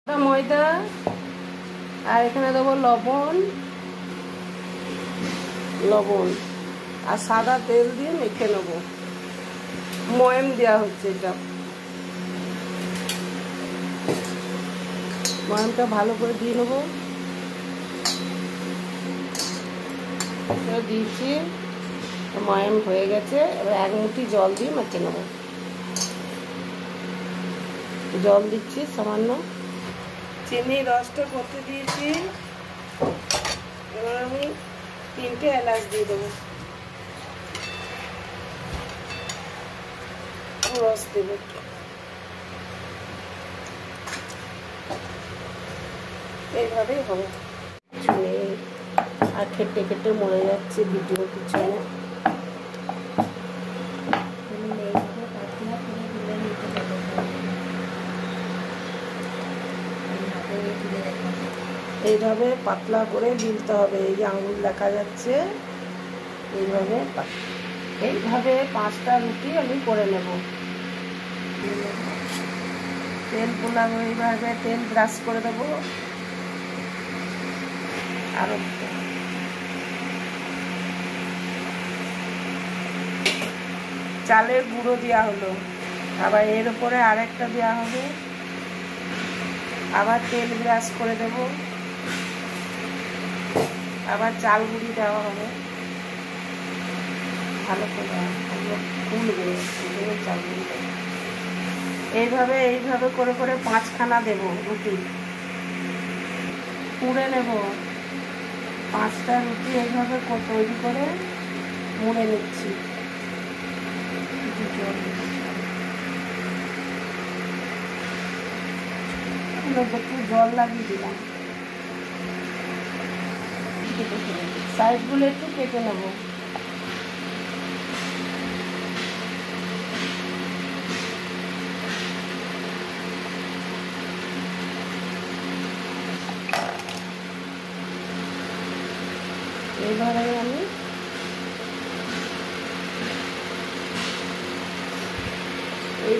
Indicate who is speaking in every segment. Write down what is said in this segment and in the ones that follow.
Speaker 1: ময়দা আর এখানে দেবো লবণ আর সাদা তেল দিয়ে মেখে নেব। ময়াম দেওয়া হচ্ছে, এটা ময়ামটা ভালো করে দিয়ে নেবো। দিয়েছি, ময়াম হয়ে গেছে। এবার এক মুঠি জল দিয়ে মেখে নেব। জল দিচ্ছি সামান্য, চিনি রসটা করতে দিয়েছি। এবার আমি 3টে এলাচ দিয়ে দেবো, রস দেবো একটু। এইভাবেই হবে। আর খেটে খেটে মরে যাচ্ছে ভিডিও পিছনে। এইভাবে পাতলা করে দিতে হবে। এই যে আঙুল দেখা যাচ্ছে, এইভাবে 5টা রুটি আমি করে নেব। তেল পোলাবো, এইভাবে তেল ব্রাশ করে দেবো। আরো চালের গুঁড়ো দেওয়া হলো, আবার এর উপরে আরেকটা দেওয়া হবে। আবার তেল ব্রাশ করে দেব, আবার চাল গুঁড়ি দেওয়া হবে। ভালো করে ফুলবে চাল গুঁড়ি। এইভাবে করে করে 5খানা দেব রুটি, পুড়ে নেব। 5টা রুটি এইভাবে তৈরি করে মুড়ে নিচ্ছি। একটু জল লাগিয়ে দিলাম। সাইডগুলো একটু কেটে নেব। এইভাবে আমি এই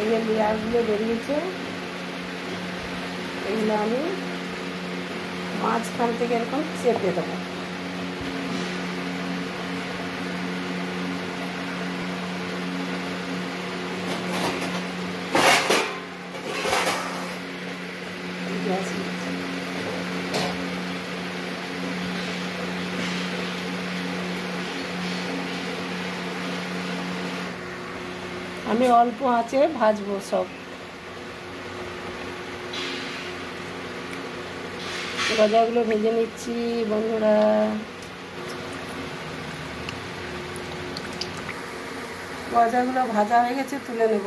Speaker 1: যে লেয়ারগুলো বেরিয়েছে, এগুলো আমি মাঝখান থেকে এরকম চেপে দেবো। আমি অল্প আঁচে ভাজবো সব। গজাগুলো ভেজে নিচ্ছি বন্ধুরা। গজাগুলো ভাজা হয়ে গেছে, তুলে নেব।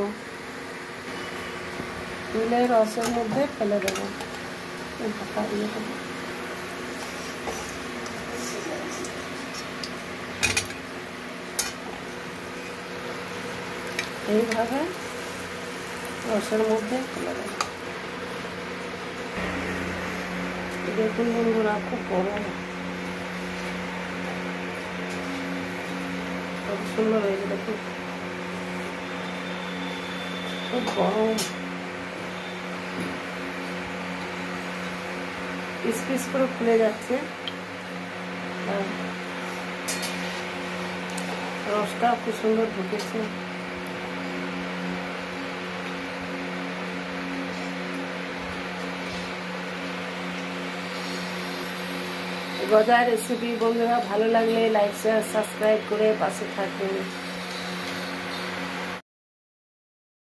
Speaker 1: তুলে রসের মধ্যে ফেলে দেবো। এইভাবে রসের মধ্যে ফেলে দেবো। দেখুন বন্ধুরা, খুব গরম, কত সুন্দর হয়েছে। দেখুন খুব গরম, পিস পিস করে ফুলে যাচ্ছে। রসটা খুব সুন্দর ঢুকেছে। গজার রেসিপি বন্ধুরা ভালো লাগলে লাইক শেয়ার সাবস্ক্রাইব করে পাশে থাকুন।